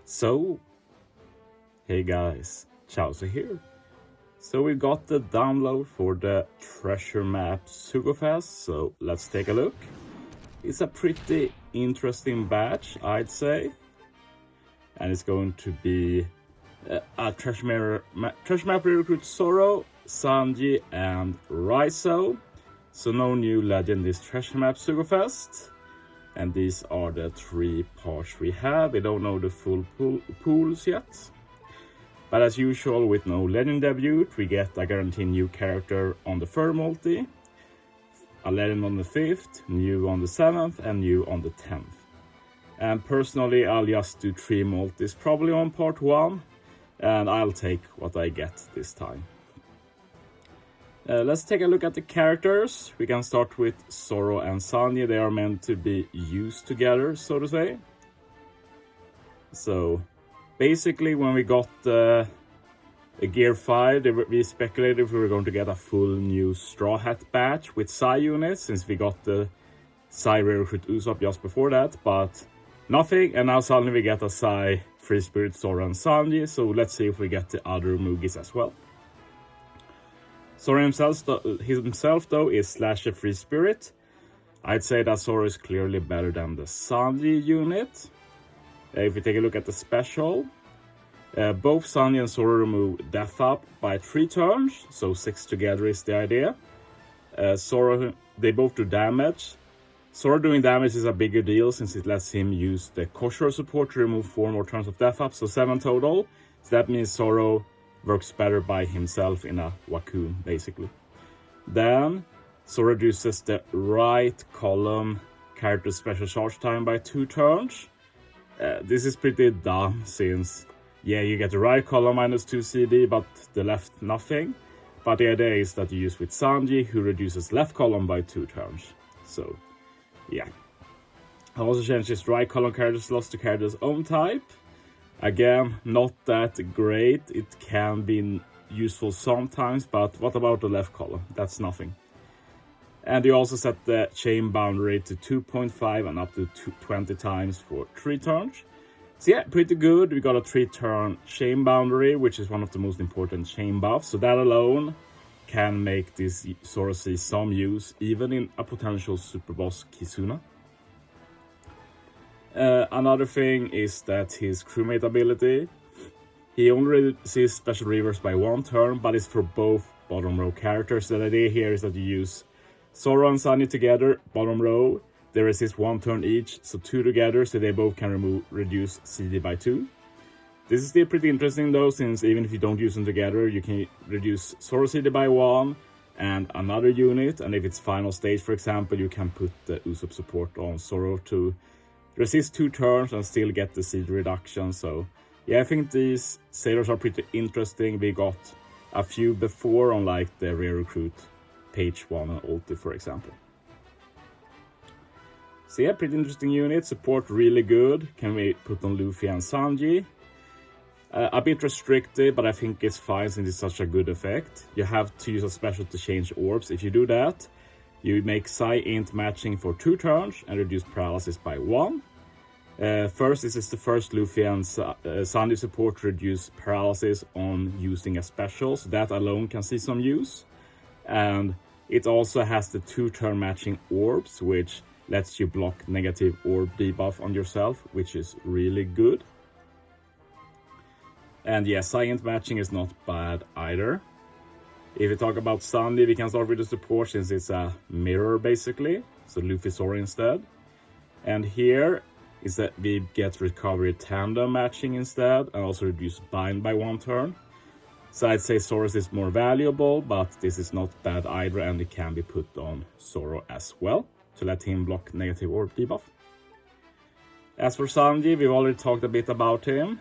So, hey guys, Chauzu here. So we got the download for the treasure map Sugofest, so let's take a look. It's a pretty interesting batch, I'd say. And it's going to be a treasure map recruit Zoro, Sanji, and Raizo. So no new legend this treasure map Sugofest. And these are the 3 parts we have. We don't know the full pools yet. But as usual, with no legend debut, we get a guaranteed new character on the 3rd multi, a legend on the 5th, new on the 7th, and new on the 10th. And personally, I'll just do 3 multis probably on part 1, and I'll take what I get this time. Let's take a look at the characters. We can start with Zoro and Sanji. They are meant to be used together, so to say. So, basically, when we got a Gear 5, we speculated if we were going to get a full new Straw Hat batch with Psy units, since we got the Psy Rare Recruit Usopp just before that, but nothing, and now suddenly we get a Psy Free Spirit Zoro and Sanji, so let's see if we get the other Mugis as well. Zoro himself though is Slasher Free Spirit. I'd say that Zoro is clearly better than the Sanji unit. If we take a look at the special, both Sanji and Zoro remove Death Up by 3 turns, so 6 together is the idea. Zoro, they both do damage. Zoro doing damage is a bigger deal since it lets him use the Koshiro support to remove 4 more turns of Death Up, so 7 total. So that means Zoro works better by himself in a Wacoon, basically. Then, Zoro reduces the right column character special charge time by 2 turns. This is pretty dumb since, yeah, you get the right column minus 2 CD, but the left nothing. But the idea is that you use with Sanji, who reduces left column by 2 turns. So, yeah. I also changes right column character slots to character's own type. Again, not that great. It can be useful sometimes, but what about the left column? That's nothing. And you also set the chain boundary to 2.5 and up to 20 times for 3 turns. So yeah, pretty good. We got a 3-turn chain boundary, which is one of the most important chain buffs. So that alone can make this Zoro see some use, even in a potential super boss Kizuna. Another thing is that his crewmate ability, he only sees special reverse by 1 turn, but it's for both bottom row characters. The idea here is that you use Zoro and Sanji together, bottom row, they resist 1 turn each, so 2 together, so they both can reduce CD by 2. This is still pretty interesting though, since even if you don't use them together, you can reduce Zoro CD by 1 and another unit, and if it's final stage, for example, you can put the Usopp support on Zoro to resist 2 turns and still get the CD reduction. So yeah, I think these sailors are pretty interesting. We got a few before on like the Rare Recruit Page 1 and Ulti, for example. So yeah, pretty interesting unit. Support really good. Can we put on Luffy and Sanji? A bit restricted, but I think it's fine since it's such a good effect. You have to use a special to change orbs. If you do that, you make Psy Int matching for 2 turns and reduce paralysis by 1. First, this is the first Luffy and Sanji support to reduce paralysis on using a special, so that alone can see some use. And it also has the 2-turn matching orbs, which lets you block negative orb debuff on yourself, which is really good. And yeah, Psy Int matching is not bad either. If we talk about Sanji, we can start with the support since it's a mirror basically, so Luffy Zoro instead. And here is that we get recovery tandem matching instead, and also reduce bind by 1 turn. So I'd say Zoro's is more valuable, but this is not bad either, and it can be put on Zoro as well to let him block negative orb debuff. As for Sanji, we've already talked a bit about him.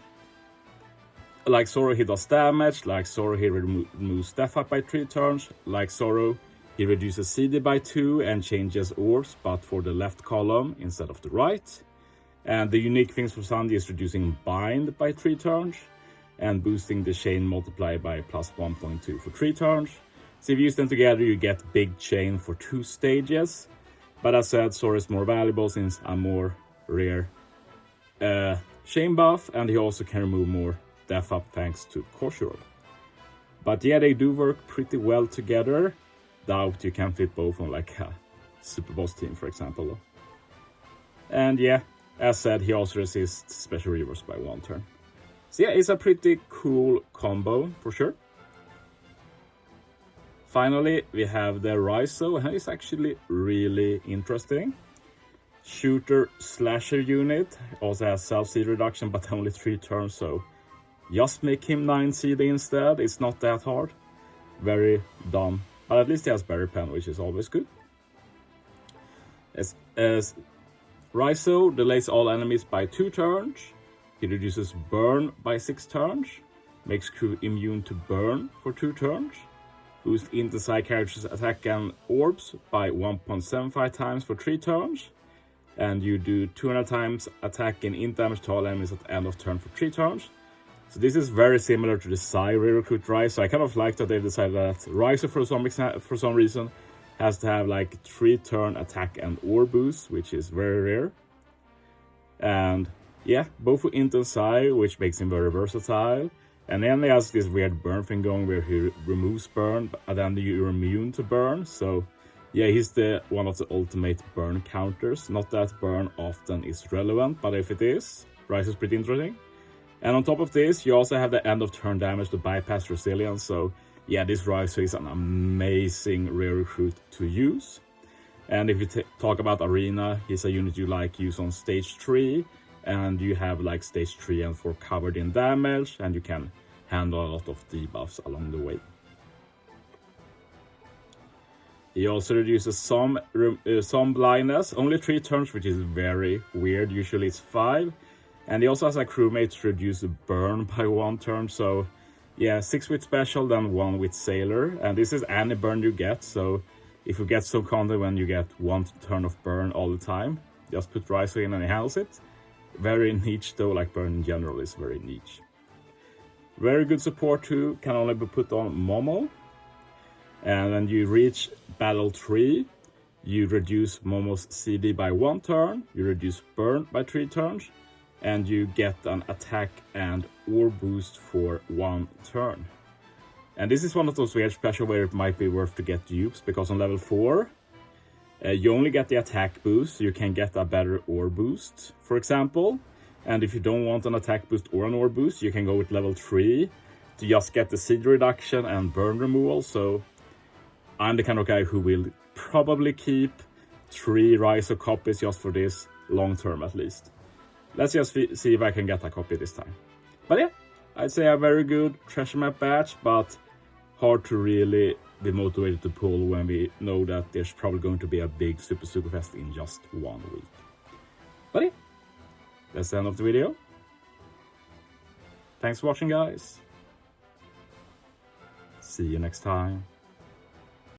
Like Zoro, he does damage. Like Zoro, he removes Death Up by 3 turns. Like Zoro, he reduces CD by 2 and changes orbs, but for the left column instead of the right. And the unique things for Sanji is reducing bind by 3 turns and boosting the chain multiplier by plus 1.2 for 3 turns. So if you use them together, you get big chain for 2 stages. But as said, Zoro is more valuable since a more rare chain buff, and he also can remove more def up thanks to Koshiro. But yeah, they do work pretty well together. Doubt you can fit both on like a super boss team, for example. And yeah, as said, he also resists special reverse by 1 turn. So yeah, it's a pretty cool combo for sure. Finally, we have the Raizo, and it's actually really interesting. Shooter slasher unit, also has self-seed reduction, but only 3 turns, so just make him 9 seed instead. It's not that hard. Very dumb, but at least he has Berry Pen, which is always good. As Raizo delays all enemies by 2 turns. He reduces burn by 6 turns. Makes crew immune to burn for 2 turns. Boost inside characters' attack and orbs by 1.75 times for 3 turns. And you do 200 times attack and int damage to all enemies at the end of turn for 3 turns. So this is very similar to the Sai Recruit Raizo. I kind of like that they decided that Raizo for some reason has to have like 3 turn attack and orb boost, which is very rare. And yeah, both for int and Sai, which makes him very versatile. And then he has this weird burn thing going where he removes burn, and then you're immune to burn. So yeah, he's one of the ultimate burn counters. Not that burn often is relevant, but if it is, Raizo is pretty interesting. And on top of this, you also have the end of turn damage to bypass resilience. So yeah, this Raizo is an amazing rare recruit to use. And if you talk about Arena, he's a unit you like use on stage 3. And you have like stage 3 and 4 covered in damage, and you can handle a lot of debuffs along the way. He also reduces some blindness, only 3 turns, which is very weird. Usually it's 5. And he also has a crewmate to reduce burn by 1 turn. So yeah, 6 with special, then 1 with sailor. And this is any burn you get. So if you get some content when you get 1 turn of burn all the time, just put Raizo in and he handles it. Very niche though, like burn in general is very niche. Very good support too, can only be put on Momo. And when you reach battle 3, you reduce Momo's CD by 1 turn, you reduce burn by 3 turns, and you get an attack and orb boost for 1 turn. And this is one of those weird special where it might be worth to get dupes, because on level 4, you only get the attack boost, so you can get a better orb boost, for example. And if you don't want an attack boost or an orb boost, you can go with level 3 to just get the seed reduction and burn removal. So I'm the kind of guy who will probably keep 3 Raizo copies just for this, long term at least. Let's just see if I can get a copy this time. But yeah, I'd say a very good treasure map batch, but hard to really be motivated to pull when we know that there's probably going to be a big Super Fest in just 1 week. But yeah, that's the end of the video. Thanks for watching, guys. See you next time.